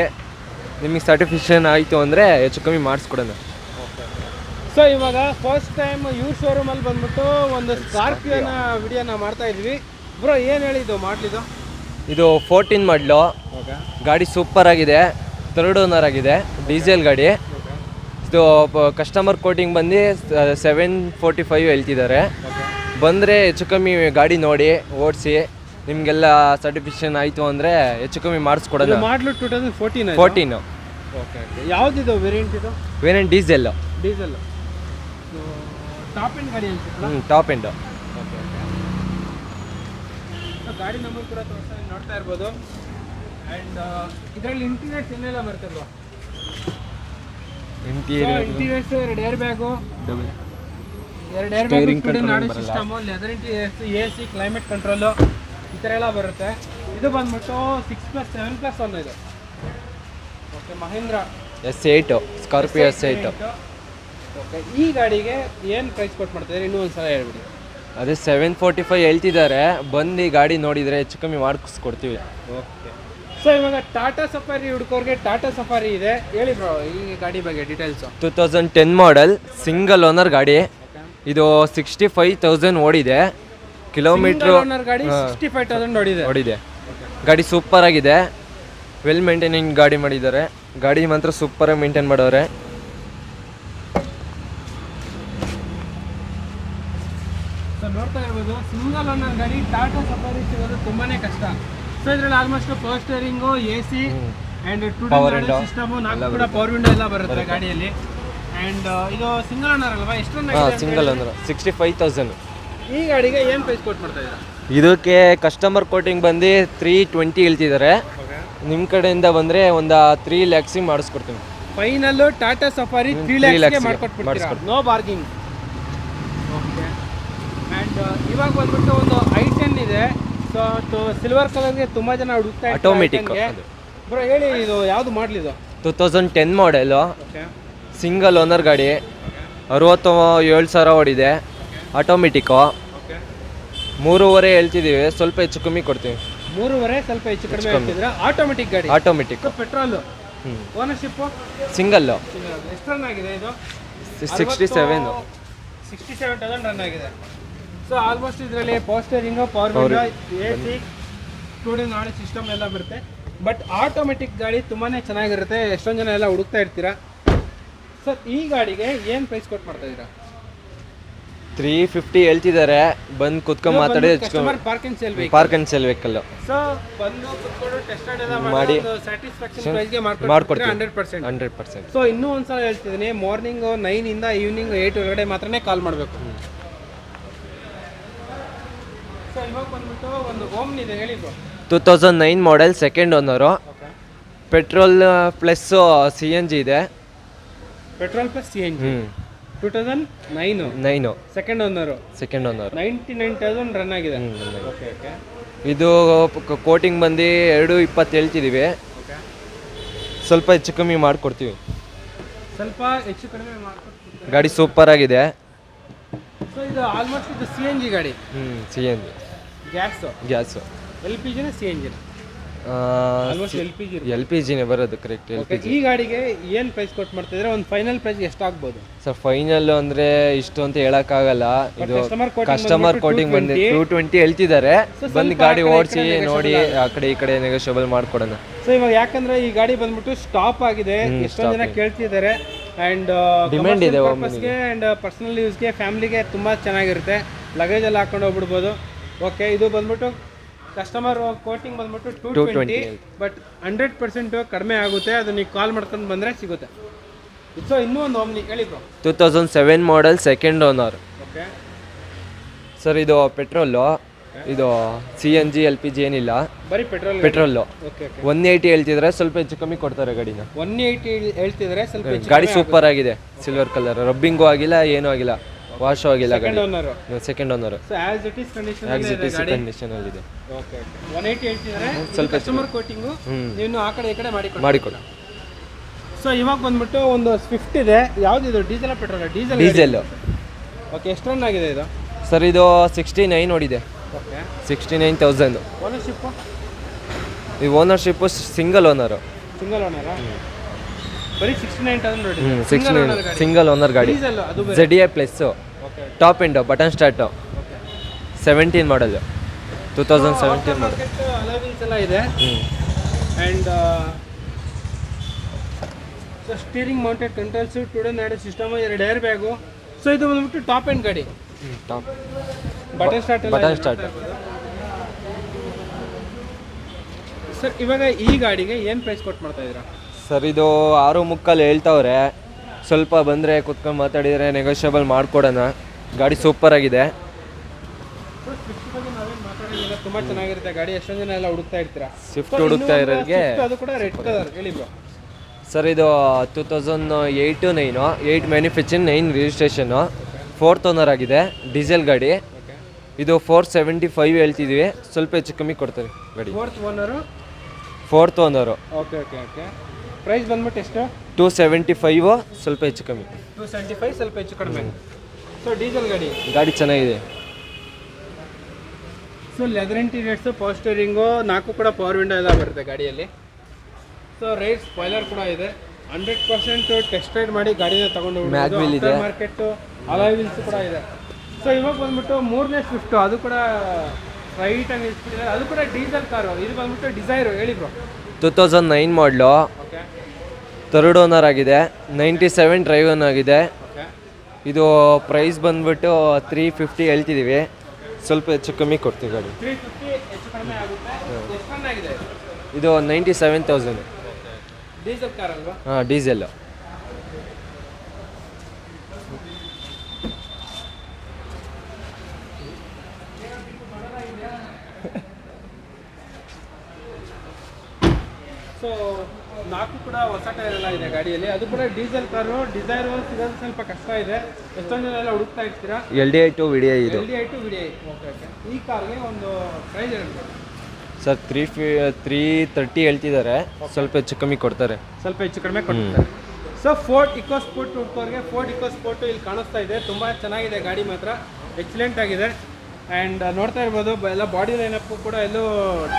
ನಿಮಗೆ ಸ್ಯಾಟಿಸ್ಫ್ಯಾಕ್ಷನ್ ಆಯಿತು ಅಂದರೆ ಹೆಚ್ಚು ಕಮ್ಮಿ ಮಾಡಿಸ್ಕೊಡೋಣ. ಸೊ ಇವಾಗ ಫಸ್ಟ್ ಟೈಮ್ ಇವ್ರ ಶೋರೂಮಲ್ಲಿ ಬಂದ್ಬಿಟ್ಟು ಒಂದು ಸ್ಕಾರ್ಪಿಯೋನ ವಿಡಿಯೋನ ಮಾಡ್ತಾ ಇದ್ವಿ ಬ್ರೋ. ಏನು ಹೇಳಿದ್ದು ಮಾಡಲಿದ್ದು? ಇದು 14 ಮಾಡಲು, ಗಾಡಿ ಸೂಪರ್ ಆಗಿದೆ, 3rd ಓನರ್ ಆಗಿದೆ, ಡೀಸೆಲ್ ಗಾಡಿ. ಇದು ಕಸ್ಟಮರ್ ಕೋಟಿಂಗ್ ಬಂದು 745 ಹೇಳ್ತಿದ್ದಾರೆ. ಬಂದರೆ ಹೆಚ್ಚು ಕಮ್ಮಿ ಗಾಡಿ ನೋಡಿ ಓಡಿಸಿ ನಿಮಗೆಲ್ಲ ಸರ್ಟಿಫಿಕೇಷನ್ ಆಯಿತು ಅಂದರೆ ಹೆಚ್ಚು ಕಮ್ಮಿ ಮಾಡಿಸ್ಕೊಡೋಣ. ಮಾಡಲು 2014. ಓಕೆ. ಯಾವುದಿದು ವೇರಿಯಂಟ್? ಇದು ವೇರಿಯಂಟ್ ಡೀಸೆಲ್. ಟಾಪ್ ಎಂಡ್ ಗಾಡಿ ಅನ್ಸುತ್ತೆ. Top end. ಗಾಡಿ ನಂಬರ್ ಕೂಡ ನೋಡ್ತಾ ಇರ್ಬೋದು. ಆ್ಯಂಡ್ ಇದರಲ್ಲಿ ಇಂಟೀರಿಯರ್ಸ್ ಏನೆಲ್ಲ ಬರ್ತಲ್ವಾ? Interiors 2 air bag, 2 air bag, ನಾಡಿ system, leather interiors, AC, climate control, ಈ ಥರ ಎಲ್ಲ ಬರುತ್ತೆ. ಇದು ಬಂದ್ಬಿಟ್ಟು 6+7+1 ಇದು. Okay. Mahindra S8, Scorpio S8. Okay. ಈ ಗಾಡಿಗೆ ಏನು ಪ್ರೈಸ್ ಕೊಟ್ಟು ಮಾಡ್ತಿದ್ದಾರೆ ಇನ್ನೂ ಒಂದು ಸಲ ಹೇಳ್ಬಿಡಿ. ಅದೇ 745 ಹೇಳ್ತಿದ್ದಾರೆ. ಬಂದು ಗಾಡಿ ನೋಡಿದರೆ ಹೆಚ್ಚು ಕಮ್ಮಿ ಮಾಡಿಸ್ಕೊಡ್ತೀವಿ. ಓಕೆ. ಸೊ ಇವಾಗ ಟಾಟಾ ಸಫಾರಿ ಹುಡುಕೋರಿಗೆ ಟಾಟಾ ಸಫಾರಿ ಇದೆ, ಹೇಳಿ ಬ್ರೋ ಈ ಗಾಡಿ ಬಗ್ಗೆ ಡೀಟೇಲ್ಸು. 2010 ಮಾಡೆಲ್, ಸಿಂಗಲ್ ಓನರ್ ಗಾಡಿ. ಇದು 65,000 ಓಡಿದೆ. ಕಿಲೋಮೀಟ್ರು ಗಾಡಿ 65,000 ಓಡಿದೆ. ಗಾಡಿ ಸೂಪರ್ ಆಗಿದೆ, ವೆಲ್ ಮೇಂಟೈನಿಂಗ್ ಗಾಡಿ ಮಾಡಿದ್ದಾರೆ. ಗಾಡಿ ಮಾತ್ರ ಸೂಪರಾಗಿ ಮೇಂಟೈನ್ ಮಾಡೋರೆ. ಸೊ ನೋಡ್ತಾ ಇರ್ಬೋದು, ಸಿಂಗಲ್ ಓನರ್ ಗಾಡಿ ಟಾಟಾ ಸಫಾರಿ ಸಿಗೋದು ತುಂಬಾ ಕಷ್ಟ. ಸೊ ಇದರಲ್ಲಿ almost power steering, AC and 2 system, 4 ಕೂಡ ಪವರ್ ವಿಂಡೋ ಎಲ್ಲ ಬರುತ್ತೆ ಗಾಡಿಯಲ್ಲಿ. ಆ್ಯಂಡ್ ಇದು ಸಿಂಗಲ್ ಓನರ್ ಅಲ್ವಾ? ಎಷ್ಟು? Single owner 65,000. ಈ ಗಾಡಿಗೆ ಏನು ಪ್ರೈಸ್ ಕೊಟ್ಟು ಮಾಡ್ತಾ ಇದ್ದೀರಾ? ಇದಕ್ಕೆ ಕಸ್ಟಮರ್ ಕೋಟಿಂಗ್ ಬಂದು 320 ಹೇಳ್ತಿದ್ದಾರೆ. ನಿಮ್ಮ ಕಡೆಯಿಂದ ಬಂದರೆ ಒಂದು 3 lakhs ಮಾಡಿಸ್ಕೊಡ್ತೀನಿ. ಫೈನಲ್ಲು ಟಾಟಾ ಸಫಾರಿ 3 lakhs ಮಾಡ್ಕೊಟ್ಬಿಡ್ತೀರಾ? No bargaining. ಓಕೆ. ಆ್ಯಂಡ್ ಇವಾಗ ಬಂದ್ಬಿಟ್ಟು ಒಂದು i10 ಇದೆ. ಸೊ ಸಿಲ್ವರ್ ಕಲರ್ಗೆ ತುಂಬ ಜನ ಹುಡುಕ್ತಾ ಇದ್ದಾರೆ. ಆಟೋಮೆಟಿಕ್ ಬ್ರೋ ಹೇಳಿ, ಇದು ಯಾವುದು ಮಾಡಲಿದು? 2010 ಮಾಡೆಲು, ಓಕೆ. ಸಿಂಗಲ್ ಓನರ್ ಗಾಡಿ, 67,000 ಓಡಿದೆ. ಆಟೋಮೆಟಿಕ್ಕು. 3.5 ಹೇಳ್ತಿದ್ದೀವಿ, ಸ್ವಲ್ಪ ಹೆಚ್ಚು ಕಮ್ಮಿ ಕೊಡ್ತೀವಿ. 3.5 ಸ್ವಲ್ಪ ಹೆಚ್ಚು ಕಡಿಮೆ ಹೇಳ್ತಿದ್ರೆ. ಆಟೋಮೆಟಿಕ್ ಗಾಡಿ? ಆಟೋಮೆಟಿಕ್. ಪೆಟ್ರೋಲು. Ownership single. ಎಷ್ಟು ರನ್ ಆಗಿದೆ ಇದು? 67,000 ರನ್ ಆಗಿದೆ. ಸೊ ಆಲ್ಮೋಸ್ಟ್ ಇದರಲ್ಲಿ power steering, power window, AC, studio ನಾಡಿ ಸಿಸ್ಟಮ್ ಎಲ್ಲ ಬರುತ್ತೆ. ಬಟ್ ಆಟೋಮೆಟಿಕ್ ಗಾಡಿ ತುಂಬಾ ಚೆನ್ನಾಗಿರುತ್ತೆ. ಎಷ್ಟೊಂದು ಜನ ಎಲ್ಲ ಹುಡುಕ್ತಾ ಇರ್ತೀರಾ. ಸರ್ ಈ ಗಾಡಿಗೆ ಏನು ಪ್ರೈಸ್ ಕೊಟ್ಟು ಮಾಡ್ತಾ ಇದ್ದೀರಾ? 350 ಹೇಳ್ತಿದ್ದಾರೆ. ಬಂದು ಕುತ್ಕೊಂಡು ಮಾತಾಡಿ park and sale vehicle. So ಬಂದು ಕುತ್ಕೊಂಡು ಟೆಸ್ಟ್ ರೈಡ್ ಎಲ್ಲ ಮಾಡಿ ಸ್ಯಾಟಿಸ್ಫ್ಯಾಕ್ಷನ್ ಪ್ರೈಸ್ಗೆ ಮಾಡ್ಕೊಡ್ತೀವಿ 100%. ಸೊ ಇನ್ನೂ ಒಂದ್ಸಲ ಹೇಳ್ತಿದ್ದೀನಿ, ಮಾರ್ನಿಂಗ್ 9 ಇಂದ ಈವ್ನಿಂಗ್ 8 ಒಳಗಡೆ ಮಾತ್ರನೇ ಕಾಲ್ ಮಾಡಬೇಕು. ಸೊ ಇವಾಗ ಬಂದ್ಬಿಟ್ಟು ಒಂದು ಓಮ್ನಿ ಇದೆ, ಹೇಳಿ bro. 2009 model, second owner. Petrol plus CNG ಇದೆ. Petrol plus CNG. 2009 second owner. 99,000 run ಆಗಿದೆ. ಓಕೆ. ಇದು ಕೋಟಿಂಗ್ ಬಂದು 220 ಹೇಳ್ತಿದ್ದೀವಿ. ಸ್ವಲ್ಪ ಹೆಚ್ಚು ಕಮ್ಮಿ ಮಾಡಿಕೊಡ್ತೀವಿ. ಸ್ವಲ್ಪ ಹೆಚ್ಚು ಕಡಿಮೆ ಮಾಡ್ಕೊಡ್ತೀವಿ. ಗಾಡಿ ಸೂಪರ್ ಆಗಿದೆ. ಸೊ ಸೊ ಇದು ಆಲ್ಮೋಸ್ಟ್ ಇದು ಸಿ ಎನ್ ಜಿ ಗಾಡಿ, C N G gas L P ಜಿನ ಸಿ ಎನ್ ಜಿನ? Almost L P G. L P ಜಿನೇ ಬರೋದು, ಕರೆಕ್ಟ್ ಎಲ್ ಪಿ ಜಿ. ಈ ಗಾಡಿಗೆ ಏನು ಪ್ರೈಸ್ ಕೊಟ್ಟು ಮಾಡ್ತಿದ್ರೆ ಒಂದು ಫೈನಲ್ ಪ್ರೈಸ್ ಎಷ್ಟಾಗ್ಬೋದು ಸರ್? ಫೈನಲ್ ಅಂದರೆ ಇಷ್ಟು ಅಂತ ಹೇಳೋಕ್ಕಾಗಲ್ಲ, ಇದು ಕಸ್ಟಮರ್ ಕೋಟಿಂಗ್ ಬಂದು 220 ಹೇಳ್ತಿದ್ದಾರೆ. ಬಂದು ಗಾಡಿ ಓಡಿಸಿ ನೋಡಿ ಆ ಕಡೆ ಈ ಕಡೆ ನೆಗೋಷಿಯಬಲ್ ಮಾಡ್ಕೊಡೋಣ. ಸೊ ಇವಾಗ ಯಾಕಂದ್ರೆ ಈ ಗಾಡಿ ಬಂದ್ಬಿಟ್ಟು ಸ್ಟಾಪ್ ಆಗಿದೆ, ಎಷ್ಟೊಂದು ಜನ ಕೇಳ್ತಿದ್ದಾರೆ ಆ್ಯಂಡ್ ಡಿಮ್ಯಾಂಡ್ ಇದೆ ಆ್ಯಂಡ್ ಪರ್ಸನಲ್ ಯೂಸ್ಗೆ ಫ್ಯಾಮಿಲಿಗೆ ತುಂಬ ಚೆನ್ನಾಗಿರುತ್ತೆ, ಲಗೇಜ್ ಎಲ್ಲ ಹಾಕೊಂಡು ಹೋಗ್ಬಿಡ್ಬೋದು. ಓಕೆ, ಇದು ಬಂದ್ಬಿಟ್ಟು ಕಸ್ಟಮರ್ ಕೋಟಿಂಗ್ ಬಂದ್ಬಿಟ್ಟು 220, ಬಟ್ 100% ಕಡಿಮೆ ಆಗುತ್ತೆ, ಅದು ನೀವು ಕಾಲ್ ಮಾಡ್ಕೊಂಡು ಬಂದರೆ ಸಿಗುತ್ತೆ. ಸೊ ಇನ್ನೂ ಒಂದು ಓಮ್ನಿ ಹೇಳಿ ಬ್ರೋ. 2007 ಮಾಡಲ್, ಸೆಕೆಂಡ್ ಓನರ್. ಓಕೆ ಸರ್ ಇದು ಪೆಟ್ರೋಲು, ಇದು C N G L P G ಏನಿಲ್ಲ, ಬರೀ ಪೆಟ್ರೋಲು. ಓಕೆ 180 ಹೇಳ್ತಿದ್ರೆ ಸ್ವಲ್ಪ ಹೆಚ್ಚು ಕಮ್ಮಿ ಕೊಡ್ತಾರೆ ಗಾಡಿನ. 180 ಹೇಳ್ತಿದ್ರೆ ಸ್ವಲ್ಪ ಗಾಡಿ ಸೂಪರ್ ಆಗಿದೆ, ಸಿಲ್ವರ್ ಕಲರ್, ರಬ್ಬಿಂಗು ಆಗಿಲ್ಲ, ಏನೂ ಆಗಿಲ್ಲ, ವಾಶ್ ಆಗಿಲ್ಲ ಗಾಡಿ. Second owner. So as it is condition ಅಲ್ಲಿ ಇದೆ. ಓಕೆ 180 ಹೇಳ್ತಿದ್ದಾರೆ, ಸ್ವಲ್ಪ ಕಸ್ಟಮರ್ ಕೋಟಿಂಗು ನೀವು ಆ ಕಡೆ ಈ ಕಡೆ ಮಾಡಿಕೊಡು. ಸೊ ಇವಾಗ ಬಂದ್ಬಿಟ್ಟು ಒಂದು ಸ್ವಿಫ್ಟ್ ಇದೆ, ಯಾವ್ದು ಇದು ಡೀಸೆಲ್ ಪೆಟ್ರೋಲ್? ಡೀಸೆಲ್. ಓಕೆ ಎಷ್ಟು ರನ್ ಆಗಿದೆ ಇದು? ಸರ್ ಇದು 69 ನೋಡಿದೆ. ಓಕೆ 69,000. ಓನರ್ಶಿಪ್? ಈ ಓನರ್ಶಿಪ್ಪು ಸಿಂಗಲ್ ಓನರು. ಸಿಂಗಲ್ ಓನರಾ? ಬರೀ 69,000 ನೋಡಿ. 69 ಸಿಂಗಲ್ ಓನರ್ ಗಾಡಿ. ಡೀಸೆಲ್ ಅದು ZDI plus, okay top end, button start, 17 ಮಾಡಲ್, 2017 ಮಾಡಲ್. ಅಲವಿನ್ಸ್ ಎಲ್ಲ ಇದೆ and so steering mounted controls, today Nadu system, 2 air bag. So ಇದು ಬಂದ್ಬಿಟ್ಟು ಟಾಪ್ ಎಂಡ್ ಗಾಡಿ, ಟಾಪ್ ಬಟನ್ ಸ್ಟಾರ್ಟ್. ಸರ್ ಇವಾಗ ಈ ಗಾಡಿಗೆ ಏನು ಪ್ರೈಸ್ ಕೊಟ್ಟು ಮಾಡ್ತಾ ಇದ್ದೀರಾ? ಸರ್ ಇದು 6.3 ಹೇಳ್ತಾವ್ರೆ, ಸ್ವಲ್ಪ ಬಂದರೆ ಕುತ್ಕೊಂಡು ಮಾತಾಡಿದರೆ ನೆಗೋಷಿಯಬಲ್ ಮಾಡಿಕೊಡೋಣ. ಗಾಡಿ ಸೂಪರ್ ಆಗಿದೆ. ತುಂಬ ಚೆನ್ನಾಗಿರುತ್ತೆ ಗಾಡಿ, ಎಷ್ಟೊಂದು ಜನ ಎಲ್ಲ ಹುಡುಕ್ತಾ ಇರ್ತೀರಾ. ಸ್ವಿಫ್ಟ್ ಹುಡುಕ್ತಾ ಇರೋರಿಗೆ ಅದು ಕೂಡ ರೆಡ್ ಕಲರ್ ಹೇಳಿ ಬ್ರೋ. ಸರ್ ಇದು 2008 8 ಮ್ಯಾನುಫ್ಯಾಕ್ಚರಿಂಗ್, 9 ರಿಜಿಸ್ಟ್ರೇಷನ್ನು, 4th ಓನರ್ ಆಗಿದೆ, ಡೀಸೆಲ್ ಗಾಡಿ. ಇದು 475 ಹೇಳ್ತಿದ್ವಿ, ಸ್ವಲ್ಪ ಹೆಚ್ಚು ಕಮ್ಮಿ ಕೊಡ್ತಾರೆ ಗಾಡಿ. 4th owner. Okay okay okay price ಬಂದ್ಬಿಟ್ಟು ಎಷ್ಟು? 275, ಸ್ವಲ್ಪ ಹೆಚ್ಚು ಕಮ್ಮಿ. 275 ಸ್ವಲ್ಪ ಹೆಚ್ಚು ಕಡಿಮೆ. ಸೊ ಡೀಸೆಲ್ ಗಾಡಿ ಚೆನ್ನಾಗಿದೆ. So leather interiors, power steering, 4 ಕೂಡ ಪವರ್ ವಿಂಡೋ ಎಲ್ಲ ಬರುತ್ತೆ ಗಾಡಿಯಲ್ಲಿ. ಸೊ ರೈಟ್ ಸ್ಪಾಯ್ಲರ್ ಕೂಡ ಇದೆ, 100% ಟೆಸ್ಟ್ ರೈಡ್ ಮಾಡಿ ಗಾಡಿನ ತಗೊಂಡು ಮಾರ್ಕೆಟ್. ಅಲಾಯ್ ವೀಲ್ಸ್ ಕೂಡ ಇದೆ. ಸೊ ಇವಾಗ ಬಂದ್ಬಿಟ್ಟು 3ನೇ ಸ್ವಿಫ್ಟ್, ಅದು ಕೂಡ ರೈಟಾಗಿ ನಿಲ್ಸ್ಬಿಟ್ಟಿದೆ, ಅದು ಕೂಡ ಡೀಸೆಲ್ ಕಾರು. ಇದು ಬಂದ್ಬಿಟ್ಟು ಡಿಸೈರು ಹೇಳಿ ಬ್ರೋ. 2009 ಮಾಡಲು, ಓಕೆ 3rd ಓನರ್ ಆಗಿದೆ, 97 ಡ್ರೈವ್ ಓನ್ ಆಗಿದೆ. ಓಕೆ ಇದು ಪ್ರೈಸ್ ಬಂದ್ಬಿಟ್ಟು 350 ಹೇಳ್ತಿದ್ದೀವಿ, ಸ್ವಲ್ಪ ಹೆಚ್ಚು ಕಮ್ಮಿ ಕೊಡ್ತೀವಿ ಗಾಡಿ. 350 ಹೆಚ್ಚು ಕಡಿಮೆ ಆಗುತ್ತೆ. ಎಷ್ಟು ರನ್ ಆಗಿದೆ ಇದು? 97,000. ಡೀಸೆಲ್ ಕಾರ್ ಅಲ್ವಾ? ಹಾಂ, ಡೀಸೆಲ್. ಸೊ 4 ಕೂಡ ಹೊಸ ಟೈರ್ ಎಲ್ಲ ಇದೆ ಗಾಡಿಯಲ್ಲಿ, ಅದು ಕೂಡ ಡೀಸೆಲ್ ಕಾರು. ಡಿಸೈರ್ ಸಿಗೋದು ಸ್ವಲ್ಪ ಕಷ್ಟ ಇದೆ, ಎಷ್ಟೊಂದು ಜನ ಎಲ್ಲ ಹುಡುಕ್ತಾ ಇರ್ತೀರಾ. LDI to VDI ಇದು. LDI to VDI. Okay okay ಈ ಕಾರ್ಗೆ ಒಂದು ಪ್ರೈಸ್ ಹೇಳ್ಬೋದು ಸರ್? 330 ಹೇಳ್ತಿದ್ದಾರೆ, ಸ್ವಲ್ಪ ಹೆಚ್ಚು ಕಮ್ಮಿ ಕೊಡ್ತಾರೆ. ಸ್ವಲ್ಪ ಹೆಚ್ಚು ಕಡಿಮೆ ಕೊಡ್ತಾರೆ. ಸೊ ಫೋರ್ಡ್ ಇಕೋಸ್ಪೋರ್ಟ್ ಹುಡ್ಕೋರಿಗೆ ಫೋರ್ಡ್ ಇಕೋಸ್ಪೋರ್ಟು ಇಲ್ಲಿ ಕಾಣಿಸ್ತಾ ಇದೆ, ತುಂಬ ಚೆನ್ನಾಗಿದೆ ಗಾಡಿ, ಮಾತ್ರ ಎಕ್ಸಲೆಂಟ್ ಆಗಿದೆ. ಆ್ಯಂಡ್ ನೋಡ್ತಾ ಇರ್ಬೋದು ಎಲ್ಲ ಬಾಡಿ ಲೈನಪ್ಪು ಕೂಡ ಎಲ್ಲೂ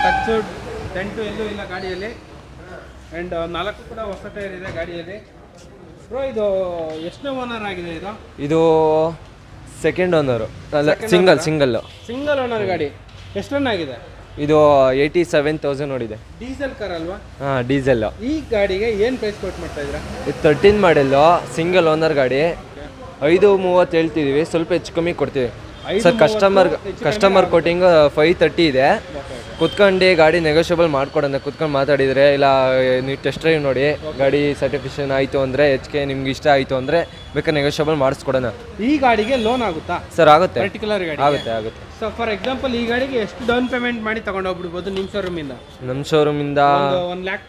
ಟಚ್ಚು ಡೆಂಟು ಎಲ್ಲೂ ಇಲ್ಲ ಗಾಡಿಯಲ್ಲಿ. ಆ್ಯಂಡ್ 4 ಕೂಡ ಹೊಸ ಟೈರ್ ಇದೆ ಗಾಡಿಯಲ್ಲಿ. ಬ್ರೋ ಇದು ಎಷ್ಟನೇ ಓನರ್ ಆಗಿದೆ ಇದು? ಇದು ಸೆಕೆಂಡ್ ಓನರು, ಅಲ್ಲ ಸಿಂಗಲ್ ಓನರ್ ಗಾಡಿ. ಎಷ್ಟು ರನ್ ಆಗಿದೆ ಇದು? 87,000 ನೋಡಿದೆ. ಡೀಸೆಲ್ ಕಾರ್ ಅಲ್ವಾ? ಹಾಂ, ಡೀಸೆಲ್. ಈ ಗಾಡಿಗೆ ಏನು ಪ್ರೈಸ್ ಕೊಟ್ಟು ಮಾಡ್ತಾ ಇದ್ದೀರಾ? ಇದು 13 ಮಾಡೆಲ್ಲು, ಸಿಂಗಲ್ ಓನರ್ ಗಾಡಿ, 530 ಹೇಳ್ತಿದ್ದೀವಿ, ಸ್ವಲ್ಪ ಹೆಚ್ಚು ಕಮ್ಮಿ ಕೊಡ್ತೀವಿ. ಸರ್ ಕಸ್ಟಮರ್ ಕೋಟಿಂಗ್ 530 ಇದೆ. ಕುತ್ಕೊಂಡು ಗಾಡಿ ನೆಗೋಷಿಯಬಲ್ ಮಾಡ್ಕೊಡೋಣ, ಕುತ್ಕೊಂಡು ಮಾತಾಡಿದರೆ. ಇಲ್ಲ ನೀವು ಟೆಸ್ಟ್ ಡ್ರೈವ್ ನೋಡಿ, ಗಾಡಿ ಸರ್ಟಿಫಿಕೇಷನ್ ಆಯಿತು ಅಂದರೆ, ಹೆಚ್ಚಿಗೆ ನಿಮ್ಗೆ ಇಷ್ಟ ಆಯಿತು ಅಂದರೆ ಬೇಕಾದ್ರೆ ನೆಗೋಷಿಯಬಲ್ ಮಾಡಿಸ್ಕೊಡೋಣ. ಈ ಗಾಡಿಗೆ ಲೋನ್ ಆಗುತ್ತಾ? ಸರ್ ಆಗುತ್ತೆ, ಪರ್ಟಿಕ್ಯುಲರ್ ಗಾಡಿ ಆಗುತ್ತೆ. ಸೊ ಫಾರ್ ಎಕ್ಸಾಂಪಲ್ ಈ ಗಾಡಿಗೆ ಎಷ್ಟು ಡೌನ್ ಪೇಮೆಂಟ್ ಮಾಡಿ ತಗೊಂಡು ಹೋಗ್ಬಿಡ್ಬೋದು ನಿಮ್ಮ ಶೋರೂಮಿಂದ? ನಮ್ಮ ಶೋರೂಮಿಂದ 1 ಲ್ಯಾಕ್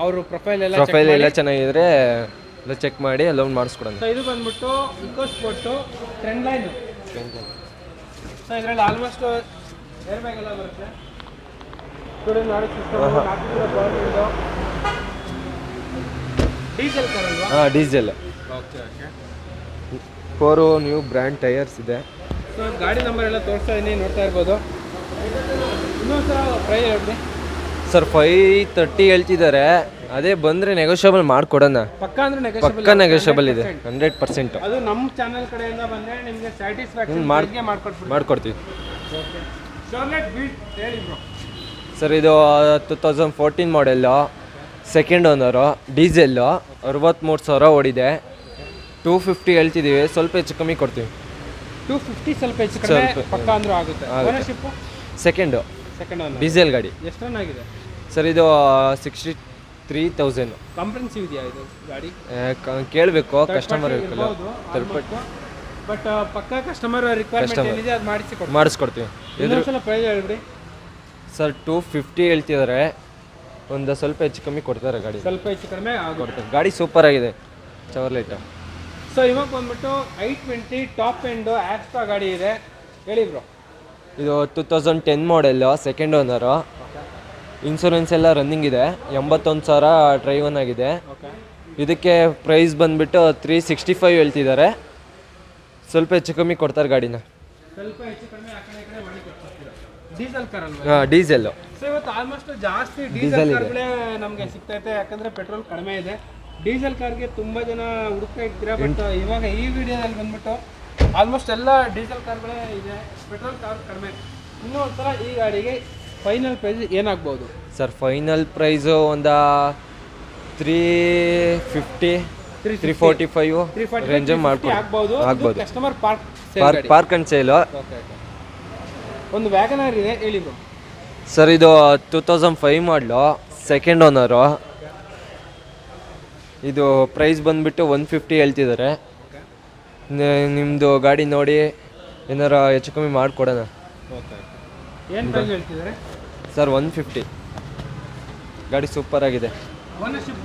ಅವರು ಪ್ರೊಫೈಲ್ ಎಲ್ಲ ಚೆನ್ನಾಗಿದ್ರೆ ಎಲ್ಲ ಚೆಕ್ ಮಾಡಿ ಲೋನ್ ಮಾಡಿಸ್ಕೊಡೋಣ. ಸೊ ಇದು ಬಂದ್ಬಿಟ್ಟು ಇಕೋಸ್ಪೋರ್ಟು ಟ್ರೆಂಡ್ ಲೈನ್. ಸೊ ಇದರಲ್ಲಿ ಆಲ್ಮೋಸ್ಟ್ ಏರ್ ಬ್ಯಾಗ್ ಎಲ್ಲ ಬರುತ್ತೆ, ಡೀಸೆಲ್ ಕಾರ್ ಅಲ್ವಾ? ಹಾಂ, diesel. Okay okay four new brand tyres ಇದೆ. ಸೊ ಗಾಡಿ ನಂಬರ್ ಎಲ್ಲ ತೋರಿಸ್ತಾ ಇದೀನಿ, ನೋಡ್ತಾ ಇರ್ಬೋದು. ಇನ್ನೊಂದ್ಸಲ ಪ್ರೈಸ್ ಹೇಳ್ಬಿಡಿ ಸರ್. 530 ಹೇಳ್ತಿದ್ದಾರೆ, ಅದೇ ಬಂದರೆ ನೆಗೋಷಿಯಬಲ್ ಮಾಡಿಕೊಡೋಣ. ಪಕ್ಕ ಅಂದ್ರೆ ಪಕ್ಕ ನೆಗೋಷಿಯಬಲ್ ಇದೆ 100%. ಅದು ನಮ್ಮ ಚಾನಲ್ ಕಡೆಯಿಂದ ಬಂದರೆ ನಿಮಗೆ ಸ್ಯಾಟಿಸ್ಫ್ಯಾಕ್ಷನ್ ಮಾಡಿಕೊಡ್ತೀವಿ. ಚಾರ್ಲೆಟ್ ಬೀಟ್ ಹೇಳಿ ಬ್ರೋ. ಸರ್ ಇದು 2014 ಮಾಡೆಲ್ಲು, ಸೆಕೆಂಡ್ ಓನರು, ಡೀಸೆಲ್ಲು, 63,000 ಓಡಿದೆ. 250 ಹೇಳ್ತಿದ್ದೀವಿ, ಸ್ವಲ್ಪ ಹೆಚ್ಚು ಕಮ್ಮಿ ಕೊಡ್ತೀವಿ. 250 ಸ್ವಲ್ಪ ಹೆಚ್ಚು ಕಡಿಮೆ ಪಕ್ಕ ಅಂದ್ರೂ ಆಗುತ್ತೆ. ಓನರ್ಶಿಪ್ ಸೆಕೆಂಡು ಓನರ್, ಡೀಸೆಲ್ ಗಾಡಿ. ಎಷ್ಟು ರನ್ ಆಗಿದೆ ಸರ್ ಇದು 63,000. ಕಾಂಪ್ರೆನ್ಸಿವ್ ಇದೆಯಾ ಇದು ಗಾಡಿ? ಕೇಳಬೇಕು, ಕಸ್ಟಮರ್ ಬಟ್ ಪಕ್ಕ ಕಸ್ಟಮರ್ ರಿಕ್ವೈರ್ಮೆಂಟ್ ಏನಿದೆ ಅದು ಮಾಡಿಸ್ಕೊಡ್ತೀವಿ. ಇನ್ನೊಂದ್ಸಲ ಪ್ರೈಸ್ ಹೇಳ್ಬಿಡಿ ಸರ್. 250 ಹೇಳ್ತಿದ್ದಾರೆ, ಒಂದು ಸ್ವಲ್ಪ ಹೆಚ್ಚು ಕಮ್ಮಿ ಕೊಡ್ತಾರೆ ಗಾಡಿ. ಸ್ವಲ್ಪ ಹೆಚ್ಚು ಕಡಿಮೆ ಕೊಡ್ತಾರೆ. ಗಾಡಿ ಸೂಪರ್ ಆಗಿದೆ, ಚವರ್ಲೈಟ್. ಸೊ ಇವಾಗ ಬಂದ್ಬಿಟ್ಟು 820 ಟಾಪ್ ಎಂಡು ಆಸ್ಟ್ರಾ ಗಾಡಿ ಇದೆ, ಹೇಳಿ ಬ್ರೋ. ಇದು 2010 ಮಾಡೆಲ್ಲು, ಸೆಕೆಂಡ್ ಓನರು. ಇನ್ಸೂರೆನ್ಸ್ ಎಲ್ಲ ರನ್ನಿಂಗ್ ಇದೆ. 81,000 ಡ್ರೈವನ್ ಆಗಿದೆ. ಇದಕ್ಕೆ ಪ್ರೈಸ್ ಬಂದುಬಿಟ್ಟು 365 ಹೇಳ್ತಿದ್ದಾರೆ, ಸ್ವಲ್ಪ ಹೆಚ್ಚು ಕಮ್ಮಿ ಕೊಡ್ತಾರೆ ಗಾಡಿನ. ಸ್ವಲ್ಪ ಹೆಚ್ಚು ಕಡಿಮೆ ಆ ಕಡೆ ಈ ಕಡೆ ಮಾಡಿ ಕೊಡ್ತೀರಾ. ಡೀಸೆಲ್ ಕಾರ್ ಅಲ್ವಾ? ಹಾಂ, ಡೀಸೆಲ್ಲು. ಸೊ ಇವತ್ತು ಆಲ್ಮೋಸ್ಟ್ ಜಾಸ್ತಿ ಡೀಸೆಲ್ ಕಾರ್ಗಳೇ ನಮಗೆ ಸಿಗ್ತೈತೆ, ಯಾಕಂದರೆ ಪೆಟ್ರೋಲ್ ಕಡಿಮೆ ಇದೆ. ಡೀಸೆಲ್ ಕಾರ್ಗೆ ತುಂಬ ಜನ ಹುಡುಕ್ತಾ ಇರ್ತೀರಾ, ಬಟ್ ಇವಾಗ ಈ ವಿಡಿಯೋದಲ್ಲಿ ಬಂದ್ಬಿಟ್ಟು ಆಲ್ಮೋಸ್ಟ್ ಎಲ್ಲ ಡೀಸೆಲ್ ಕಾರ್ಗಳೇ ಇದೆ, ಪೆಟ್ರೋಲ್ ಕಾರ್ ಕಡಿಮೆ. ಇನ್ನೂ ಒಂಥರ ಈ ಗಾಡಿಗೆ ಫೈನಲ್ ಪ್ರೈಸ್ ಏನಾಗ್ಬೋದು ಸರ್? ಫೈನಲ್ ಪ್ರೈಸು ಒಂದು 350 345 ರೇಂಜ್ ಆಗ್ಬೋದು. Customer park and sale. ಒಂದು ವ್ಯಾಗನರ್ ಇದೆ, ಹೇಳಿ ಬ್ರೋ. ಸರ್ ಇದು 2005 ಮಾಡಲು, ಸೆಕೆಂಡ್ ಓನರು. ಇದು ಪ್ರೈಸ್ ಬಂದುಬಿಟ್ಟು 150 ಹೇಳ್ತಿದ್ದಾರೆ. ನಿಮ್ಮದು ಗಾಡಿ ನೋಡಿ ಏನಾರ ಹೆಚ್ಚು ಕಮ್ಮಿ ಮಾಡಿಕೊಡೋಣ. ಏನು ಪ್ರೈಸ್ ಹೇಳ್ತಿದ್ದಾರೆ ಸರ್? 150. ಗಾಡಿ ಸೂಪರ್ ಆಗಿದೆ. Ownership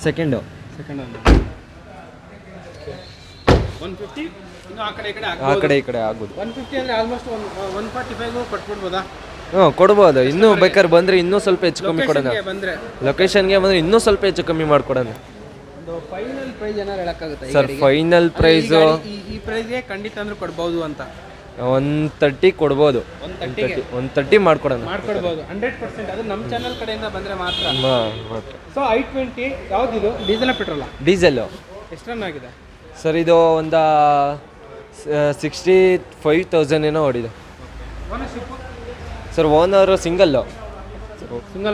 second. 150 ಇನ್ನು ಆ ಕಡೆ ಈ ಕಡೆ ಆಗ್ಬೋದು. 150 ಅಂದರೆ ಆಲ್ಮೋಸ್ಟ್ 145 ಕೊಟ್ಬಿಡ್ಬೋದಾ? ಹ್ಞೂ, ಕೊಡ್ಬೋದು. ಇನ್ನೂ ಬೇಕಾದ್ರೆ ಬಂದರೆ ಇನ್ನೂ ಸ್ವಲ್ಪ ಹೆಚ್ಚು ಕಮ್ಮಿ ಕೊಡೋಣ. ಬಂದರೆ ಲೊಕೇಶನ್ಗೆ ಬಂದರೆ ಇನ್ನೂ ಸ್ವಲ್ಪ ಹೆಚ್ಚು ಕಮ್ಮಿ ಮಾಡಿಕೊಡೋಣ. ಫೈನಲ್ ಪ್ರೈಸ್ ಏನಾರು ಹೇಳಕ್ಕಾಗುತ್ತೆ ಸರ್? ಫೈನಲ್ ಪ್ರೈಸು ಈ ಪ್ರೈಸ್ಗೆ ಖಂಡಿತ ಅಂದ್ರೆ ಕೊಡ್ಬೋದು ಅಂತ 130 ಕೊಡ್ಬೋದು. 130 ಮಾಡ್ಕೊಡೋಣ. ಮಾಡ್ಕೊಡ್ಬೋದು 100%. ಅದು ನಮ್ಮ ಚಾನಲ್ ಕಡೆಯಿಂದ ಬಂದರೆ ಮಾತ್ರ. ಸೊ 820 ಯಾವುದಿದು? ಡೀಸೆಲ್ ಪೆಟ್ರೋಲ? ಡೀಸೆಲ್ಲು. ಎಷ್ಟು ರನ್ ಆಗಿದೆ ಸರ್? ಇದು ಒಂದು 65,000 ಏನೋ ಓಡಿದೆ. Ownership sir? Owner single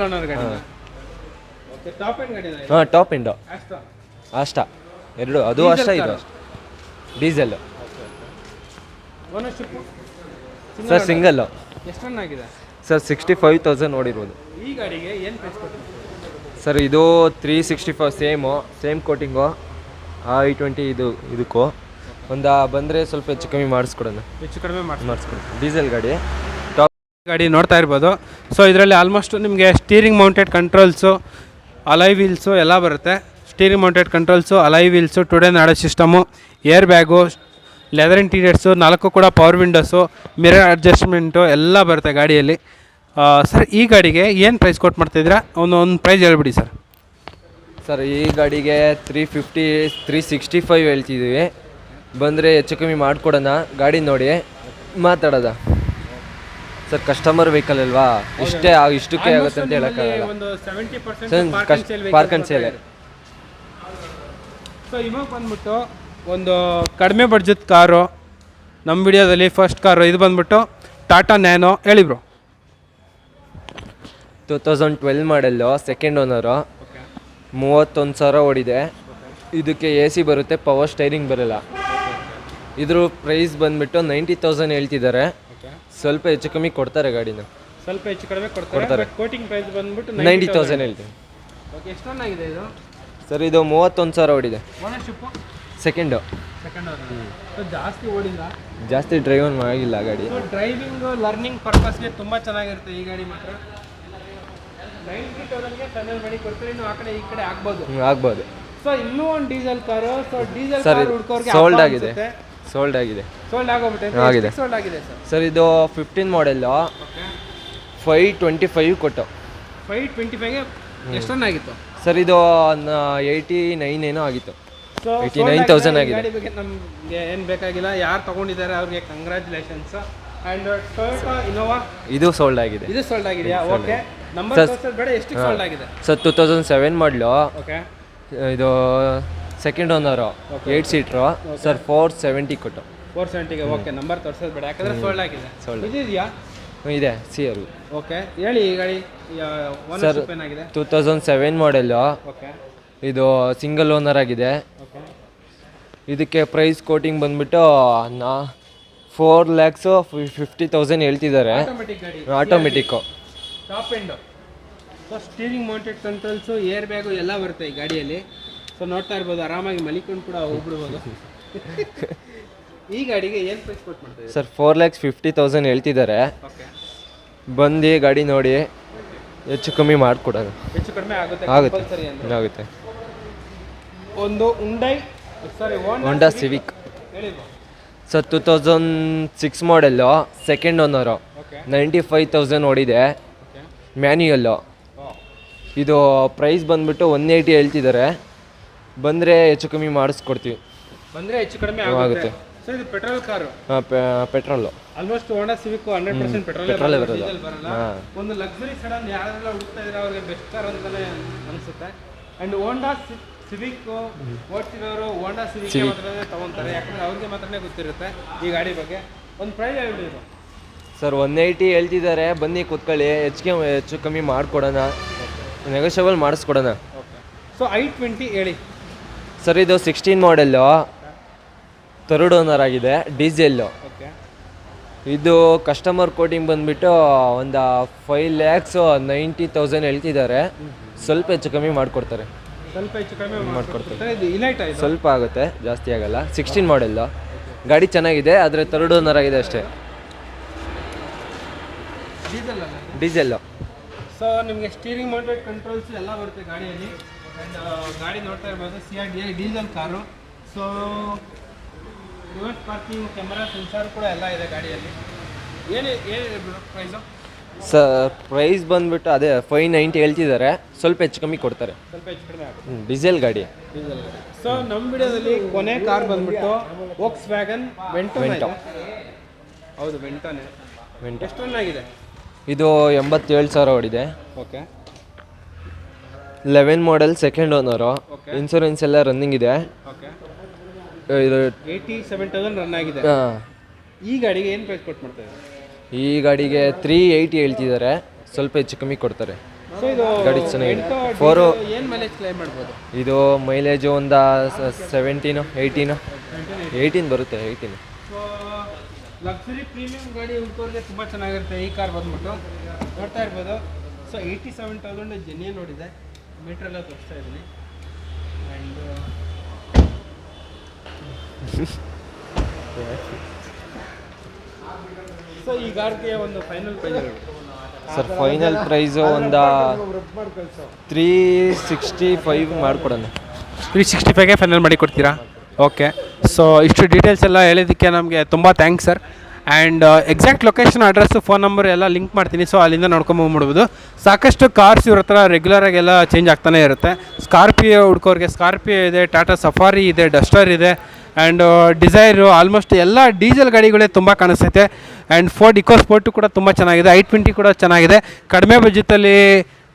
owner ಗಾಡಿ. ಓಕೆ, ಟಾಪ್ ಎಂಡ್ ಗಾಡಿ ಇದೆ. ಹಾಂ, ಟಾಪ್ ಎಂಡು. ಆಸ್ಟ್ರಾ ಎರಡು, ಅದು ಅಷ್ಟ ಇದು ಡೀಸೆಲ್ಲು. Ownership sir? ಸಿಂಗಲ್ಲು. ಎಷ್ಟು ರನ್ ಆಗಿದೆ ಸರ್? 65,000 ನೋಡಿರ್ಬೋದು. ಈ ಗಾಡಿಗೆ ಏನು ಪ್ರೈಸ್ ಕೊಡ್ತೀವಿ ಸರ್? ಇದು 365 ಸೇಮ್ ಕೋಟಿಂಗು. 820 ಇದಕ್ಕೂ ಒಂದು ಬಂದರೆ ಸ್ವಲ್ಪ ಹೆಚ್ಚು ಕಮ್ಮಿ ಮಾಡಿಸ್ಕೊಡೋಣ. ಹೆಚ್ಚು ಕಡಿಮೆ ಮಾಡಿಸ್ಕೊಡೋಣ. ಡೀಸೆಲ್ ಗಾಡಿ, ಟಾಪ್ ಗಾಡಿ ನೋಡ್ತಾ ಇರ್ಬೋದು. ಸೊ ಇದರಲ್ಲಿ ಆಲ್ಮೋಸ್ಟ್ ನಿಮಗೆ steering mounted controls, alloy wheels ಎಲ್ಲ ಬರುತ್ತೆ. Steering mounted controls, alloy wheels, ಟುಡೇ ನಾಡೋ system, air bag, leather interiors, 4 ಕೂಡ ಪವರ್ ವಿಂಡೋಸು, ಮಿರರ್ ಅಡ್ಜಸ್ಟ್ಮೆಂಟು ಎಲ್ಲ ಬರುತ್ತೆ ಗಾಡಿಯಲ್ಲಿ. ಸರ್ ಈ ಗಾಡಿಗೆ ಏನು ಪ್ರೈಸ್ ಕೊಟ್ಟು ಮಾಡ್ತಾಯಿದ್ದೀರಾ? ಒಂದು ಪ್ರೈಸ್ ಹೇಳ್ಬಿಡಿ ಸರ್. ಸರ್ ಈ ಗಾಡಿಗೆ 350 365 ಹೇಳ್ತಿದ್ದೀವಿ, ಬಂದರೆ ಹೆಚ್ಚು ಕಮ್ಮಿ ಮಾಡಿಕೊಡೋಣ. ಗಾಡಿ ನೋಡಿ ಮಾತಾಡೋದ. ಸರ್ ಕಸ್ಟಮರ್ ವೆಹಿಕಲ್ ಅಲ್ವಾ, ಇಷ್ಟಕ್ಕೆ ಆಗುತ್ತೆ ಅಂತ ಹೇಳೋಕ್ಕಾಗಲ್ಲ. Park and sale. ಸೊ ಇವಾಗ ಬಂದ್ಬಿಟ್ಟು ಒಂದು ಕಡಿಮೆ ಬಡ್ಜೆಟ್ ಕಾರು ನಮ್ಮ ವಿಡಿಯೋದಲ್ಲಿ ಫಸ್ಟ್ ಕಾರು ಇದು ಬಂದ್ಬಿಟ್ಟು ಟಾಟಾ ನ್ಯಾನೋ, ಹೇಳಿ ಬ್ರೋ. 2012 ಮಾಡೆಲ್ಲು, ಸೆಕೆಂಡ್ ಓನರು, 31,000 ಓಡಿದೆ. ಇದಕ್ಕೆ AC ಬರುತ್ತೆ, ಪವರ್ ಸ್ಟೈರಿಂಗ್ ಬರಲ್ಲ. ಇದ್ರ ಪ್ರೈಸ್ ಬಂದ್ಬಿಟ್ಟು 90,000 ಹೇಳ್ತಿದ್ದಾರೆ, ಸ್ವಲ್ಪ ಹೆಚ್ಚು ಕಮ್ಮಿ ಕೊಡ್ತಾರೆ ಗಾಡಿನ. ಸ್ವಲ್ಪ ಹೆಚ್ಚು ಕಡಿಮೆ ಕೊಡ್ತಾರೆ. ಕೋಟಿಂಗ್ ಪ್ರೈಸ್ ಬಂದ್ಬಿಟ್ಟು 90,000 ಹೇಳ್ತೀವಿ. ಓಕೆ, ಎಷ್ಟು ರನ್ ಆಗಿದೆ ಇದು? ಸರ್ ಇದು 31,000 ಓಡಿದೆ. ಓನರ್ಶಿಪ್ ಸೆಕೆಂಡ್ ಜಾಸ್ತಿ ಓಡಿಲ್ಲ, ಜಾಸ್ತಿ ಡ್ರೈವ್ ಆಗಿಲ್ಲ ಗಾಡಿ. ಡ್ರೈವಿಂಗ್ ಲರ್ನಿಂಗ್ ಪರ್ಪಸ್ಗೆ ತುಂಬ ಚೆನ್ನಾಗಿರುತ್ತೆ ಈ ಗಾಡಿ ಮಾತ್ರ. 90,000ಗೆ ಫೈನಲ್ ಮಾಡಿ ಕೊಡ್ತಾರೆ. ಇನ್ನು ಆ ಕಡೆ ಈ ಕಡೆ ಆಗ್ಬೋದು. ಸೊ ಇನ್ನೂ ಒಂದು diesel car. So diesel car ಹುಡ್ಕೋರ್ಗೆ ಸೋಲ್ಡ್ ಆಗಿದೆ. ಸೋಲ್ಡ್ ಆಗಿದೆ ಸರ್. ಇದು 15 ಮಾಡೆಲ್ಲು, 525 ಕೊಟ್ಟು. 525ಗೆ ಎಷ್ಟು ರನ್ ಆಗಿತ್ತು ಸರ್? ಇದು 89 ಏನೋ ಆಗಿತ್ತು. ಸೊ 89,000 ಆಗಿದೆ. ಗಾಡಿ ಬಗ್ಗೆ ನಮಗೆ ಏನು ಬೇಕಾಗಿಲ್ಲ, ಯಾರು ತೊಗೊಂಡಿದ್ದಾರೆ ಅವ್ರಿಗೆ ಕಂಗ್ರ್ಯಾಚುಲೇಷನ್ಸ್. ಆ್ಯಂಡ್ ಟೊಯೋಟಾ ಇನೋವಾ ಇದು ಸೋಲ್ಡ್ ಆಗಿದೆ. ಇದು ಸೋಲ್ಡ್ ಆಗಿದೆಯಾ? ಓಕೆ, ನಂಬರ್ ತೋರಿಸೋದು ಬೇಡ, ಎಷ್ಟು ಸೋಲ್ಡ್ ಆಗಿದೆ ಸರ್? 2007 ಮಾಡಲು. ಓಕೆ, ಇದು ಸೆಕೆಂಡ್ ಓನರು, 8 ಸೀಟ್ರು ಸರ್. 470 ಕೊಟ್ಟು. 470ಗೆ. ಓಕೆ, ನಂಬರ್ ತೋರಿಸೋದು ಬೇಡ, ಯಾಕಂದರೆ ಸೋಲ್ಡ್ ಆಗಿದೆ. ಇದು ಇದೆಯಾ? ಇದೆ CR. ಓಕೆ, ಹೇಳಿ ಈ ಗಾಡಿ ಸರ್ ಏನಾಗಿದೆ? 2007 ಮಾಡೆಲ್ಲು. ಓಕೆ, ಇದು ಸಿಂಗಲ್ ಓನರ್ ಆಗಿದೆ. ಓಕೆ, ಇದಕ್ಕೆ ಪ್ರೈಸ್ ಕೋಟಿಂಗ್ ಬಂದ್ಬಿಟ್ಟು 4,50,000 ಹೇಳ್ತಿದ್ದಾರೆ. ಆಟೋಮೆಟಿಕ್ ಗಾಡಿ, automatic, top end. So steering mounted controls, air bag ಎಲ್ಲ ಬರುತ್ತೆ ಈ ಗಾಡಿಯಲ್ಲಿ. ಸೊ ನೋಡ್ತಾ ಇರ್ಬೋದು, ಆರಾಮಾಗಿ ಮಲಿಕೊಂಡು ಕೂಡ ಹೋಗ್ಬಿಡ್ಬೋದು. ಈ ಗಾಡಿಗೆ ಏನು ಪ್ರೈಸ್ ಕೊಟ್ಟು ಮಾಡ್ತೀವಿ ಸರ್? 4,50,000 ಹೇಳ್ತಿದ್ದಾರೆ. ಓಕೆ, ಬಂದು ಗಾಡಿ ನೋಡಿ ಹೆಚ್ಚು ಕಮ್ಮಿ ಮಾಡಿಕೊಡೋದು. ಹೆಚ್ಚು ಕಡಿಮೆ ಆಗುತ್ತೆ, ಆಗುತ್ತೆ, ಕಂಪಲ್ಸರಿ ಅಂದ್ರೆ. ಆಗುತ್ತೆ. ಒಂದು ಹೋಂಡಾ ಸಿವಿಕ್ ಹೇಳಿಲ್ವಾ? Sir 2006 model, second owner, okay, 95,000 ಓಡಿದೆ. Okay, manual. ಇದು ಪ್ರೈಸ್ ಬಂದ್ಬಿಟ್ಟು 180 ಹೇಳ್ತಿದ್ದಾರೆ. ಬಂದರೆ ಹೆಚ್ಚು ಕಮ್ಮಿ ಮಾಡಿಸ್ಕೊಡ್ತೀವಿ. ಬಂದರೆ ಹೆಚ್ಚು ಕಡಿಮೆ ಆಗುತ್ತೆ. ಆಗುತ್ತೆ. ಸೊ ಇದು ಪೆಟ್ರೋಲ್ ಕಾರು, ಪೆಟ್ರೋಲು. ಆಲ್ಮೋಸ್ಟ್ ಹೋಂಡಾ ಸಿವಿಕ್ 100% ಪೆಟ್ರೋಲೇ ಬರೋದು. ಡೀಸೆಲ್ ಬರಲ್ಲ. ಒಂದು ಲಕ್ಸುರಿ ಸಡನ್ ಯಾರೆಲ್ಲ ಹುಡುಕ್ತಾ ಇದ್ರೆ ಅವ್ರಿಗೆ ಬೆಸ್ಟ್ ಕಾರ್ ಅಂತಾನೆ ಅನಿಸುತ್ತೆ. ಆ್ಯಂಡ್ ಹೋಂಡಾ ಸಿವಿಕ್ ಓಡ್ತಿರೋರು ಹೋಂಡಾ ಸಿವಿಕ್ ಮಾತ್ರನೇ ತೊಗೊತಾರೆ, ಯಾಕಂದ್ರೆ ಅವ್ರಿಗೆ ಮಾತ್ರನೇ ಗೊತ್ತಿರುತ್ತೆ ಈ ಗಾಡಿ ಬಗ್ಗೆ. ಒಂದು ಪ್ರೈಸ್ ಹೇಳ್ಬಿಡಿದ್ರು ಸರ್. 180 ಹೇಳ್ತಿದ್ದಾರೆ. ಬನ್ನಿ ಕೂತ್ಕೊಳ್ಳಿ, ಹೆಚ್ಚು ಕಮ್ಮಿ ಮಾಡಿಕೊಡೋಣ, ನೆಗೋಷಿಯಬಲ್ ಮಾಡಿಸ್ಕೊಡೋಣ. ಓಕೆ, ಸೊ i20 ಹೇಳಿ ಸರ್. ಇದು 16 ಮಾಡೆಲ್ಲು, ಥರ್ಡ್ ಓನರ್ ಆಗಿದೆ, ಡೀಸೆಲ್ಲು. ಓಕೆ, ಇದು ಕಸ್ಟಮರ್ ಕೋಟಿಂಗ್ ಬಂದುಬಿಟ್ಟು ಒಂದು 5,90,000 ಹೇಳ್ತಿದ್ದಾರೆ. ಸ್ವಲ್ಪ ಹೆಚ್ಚು ಕಮ್ಮಿ ಮಾಡಿಕೊಡ್ತಾರೆ. ಸ್ವಲ್ಪ ಹೆಚ್ಚು ಕಡಿಮೆ ಮಾಡ್ಕೊಡ್ತಾರೆ. ಇದು ಇಲೈಟ್ ಆಯಿತು, ಸ್ವಲ್ಪ ಆಗುತ್ತೆ, ಜಾಸ್ತಿ ಆಗಲ್ಲ. 16 ಮಾಡೆಲ್ಲು ಗಾಡಿ ಚೆನ್ನಾಗಿದೆ, ಆದರೆ ಥರ್ಡ್ ಓನರ್ ಆಗಿದೆ ಅಷ್ಟೇ. ಡೀಸೆಲ್ ಅಲ್ಲ, ಡೀಸೆಲ್ಲು. ಸೊ ನಿಮಗೆ ಸ್ಟೀರಿಂಗ್ ಮೌಂಟೆಡ್ ಕಂಟ್ರೋಲ್ಸ್ ಎಲ್ಲ ಬರುತ್ತೆ ಗಾಡಿಯಲ್ಲಿ. ಆ್ಯಂಡ್ ಗಾಡಿ ನೋಡ್ತಾ ಇರ್ಬೋದು, CRDI diesel car. So reverse parking camera sensor ಕೂಡ ಎಲ್ಲ ಇದೆ ಗಾಡಿಯಲ್ಲಿ. ಏನು ಪ್ರೈಸು? ಸರ್ ಪ್ರೈಸ್ ಬಂದುಬಿಟ್ಟು ಅದೇ 590 ಹೇಳ್ತಿದ್ದಾರೆ. ಸ್ವಲ್ಪ ಹೆಚ್ಚು ಕಮ್ಮಿ ಕೊಡ್ತಾರೆ, ಸ್ವಲ್ಪ ಹೆಚ್ಚು ಕಡಿಮೆ ಆಗುತ್ತೆ. ಡೀಸೆಲ್ ಗಾಡಿ. ಡೀಸೆಲ್. ಸೊ ನಮ್ಮ ವಿಡಿಯೋದಲ್ಲಿ ಕೊನೆ ಕಾರ್ ಬಂದ್ಬಿಟ್ಟು ವೋಕ್ಸ್ ವ್ಯಾಗನ್ ವೆಂಟೋ. ಹೌದು, ವೆಂಟೋನೇ. ಎಷ್ಟು ರನ್ ಆಗಿದೆ? ಇದು 87,000 ಓಡಿದೆ. Okay, 11 model, second owner. Insurance ಎಲ್ಲ ರನ್ನಿಂಗ್ ಇದೆ. ಓಕೆ, ಇದು 87,000 ರನ್ ಆಗಿದೆ. ಈ ಗಾಡಿಗೆ ಏನು ಪ್ರೈಸ್ ಕೊಟ್ಟು ಮಾಡ್ತಾ ಇದ್ದಾರೆ? ಈ ಗಾಡಿಗೆ 380 ಹೇಳ್ತಿದ್ದಾರೆ. ಸ್ವಲ್ಪ ಹೆಚ್ಚು ಕಮ್ಮಿ ಕೊಡ್ತಾರೆ. ಸೊ ಇದು ಗಾಡಿ ಚೆನ್ನಾಗಿದೆ. ಏನು ಮೈಲೇಜ್ ಕ್ಲೈಮ್ ಮಾಡ್ಬೋದು? ಇದು ಮೈಲೇಜು ಒಂದು 17 18 ಬರುತ್ತೆ. 18. ಸೊ ಲಕ್ಸುರಿ ಪ್ರೀಮಿಯಂ ಗಾಡಿ ಹುಡ್ಕೋರಿಗೆ ತುಂಬ ಚೆನ್ನಾಗಿರುತ್ತೆ ಈ ಕಾರ್ ಬಂದ್ಬಿಟ್ಟು. ನೋಡ್ತಾ ಇರ್ಬೋದು. ಸೊ 87,000 ಜೆನ್ಯನ್ ನೋಡಿದೆ, ಮೀಟ್ರೆಲ್ಲ ತೋರಿಸ್ತಾ ಇದ್ದೀನಿ. ಆ್ಯಂಡ್ ಸೊ ಈ ಗಾಡಿಗೆ ಒಂದು final price sir? Final price ಒಂದು 365 ಮಾಡಿಕೊಡೋಣ. 365ಗೆ ಫೈನಲ್ ಮಾಡಿ ಕೊಡ್ತೀರಾ? ಓಕೆ, ಸೊ ಇಷ್ಟು ಡೀಟೇಲ್ಸ್ ಎಲ್ಲ ಹೇಳಿದ್ದಕ್ಕೆ ನಮಗೆ ತುಂಬ thanks sir. And exact location, address, phone number ಎಲ್ಲ ಲಿಂಕ್ ಮಾಡ್ತೀನಿ. ಸೊ ಅಲ್ಲಿಂದ ನೋಡ್ಕೊಂಬಂದ್ಬಿಡ್ಬೋದು. ಸಾಕಷ್ಟು ಕಾರ್ಸ್ ಇವ್ರ ಹತ್ರ ರೆಗ್ಯುಲರಾಗೆಲ್ಲ ಚೇಂಜ್ ಆಗ್ತಾನೆ ಇರುತ್ತೆ. ಸ್ಕಾರ್ಪಿಯೋ ಹುಡ್ಕೋರಿಗೆ ಸ್ಕಾರ್ಪಿಯೋ ಇದೆ, ಟಾಟಾ ಸಫಾರಿ ಇದೆ, ಡಸ್ಟರ್ ಇದೆ, ಆ್ಯಂಡ್ ಡಿಸೈರು, ಆಲ್ಮೋಸ್ಟ್ ಎಲ್ಲ ಡೀಸೆಲ್ ಗಾಡಿಗಳೇ ತುಂಬ ಕಾಣಿಸ್ತೈತೆ. ಆ್ಯಂಡ್ ಫೋರ್ಡ್ ಇಕೋ ಸ್ಪೋರ್ಟು ಕೂಡ ತುಂಬ ಚೆನ್ನಾಗಿದೆ. i20 ಕೂಡ ಚೆನ್ನಾಗಿದೆ. ಕಡಿಮೆ ಬಜೆಟಲ್ಲಿ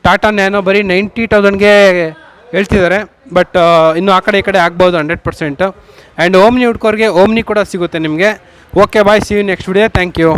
ಟಾಟಾ ನ್ಯಾನೋ ಬರೀ 90,000ಗೆ ಹೇಳ್ತಿದ್ದಾರೆ. ಬಟ್ ಇನ್ನು ಆ ಕಡೆ ಈ ಕಡೆ ಆಗ್ಬೋದು 100%. ಆ್ಯಂಡ್ ಓಮ್ನಿ ಹುಡ್ಕೋರಿಗೆ ಓಮ್ನಿ ಕೂಡ ಸಿಗುತ್ತೆ ನಿಮಗೆ. Okay bye, see you next video. Thank you.